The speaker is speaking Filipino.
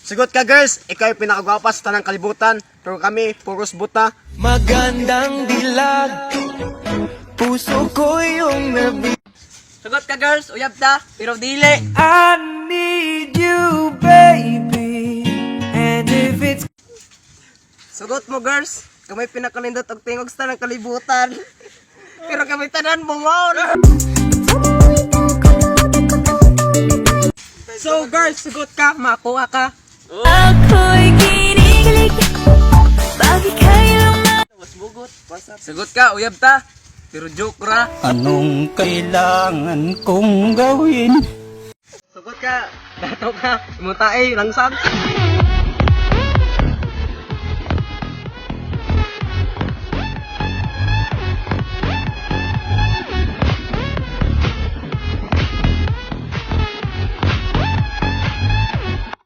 Sugot ka girls, ikaw yung pinakagwapa sa tanang kalibutan, pero kami, puros buta. Magandang dilag, puso ko yung nabi. Sugot ka girls, uyab ta, pero dili. I need you, baby. And if it's Sugot mo girls, kami pinakalindot og tingog sa tanang kalibutan. Pero kami tanan bungon. So girls, sugot ka, makuha ka. ako'y kinikilig. Bakit kayo Sugot ka, uyab ta, pero joke ra. anong kailangan kong gawin? Sugot ka, dato ka, mutae, langsang.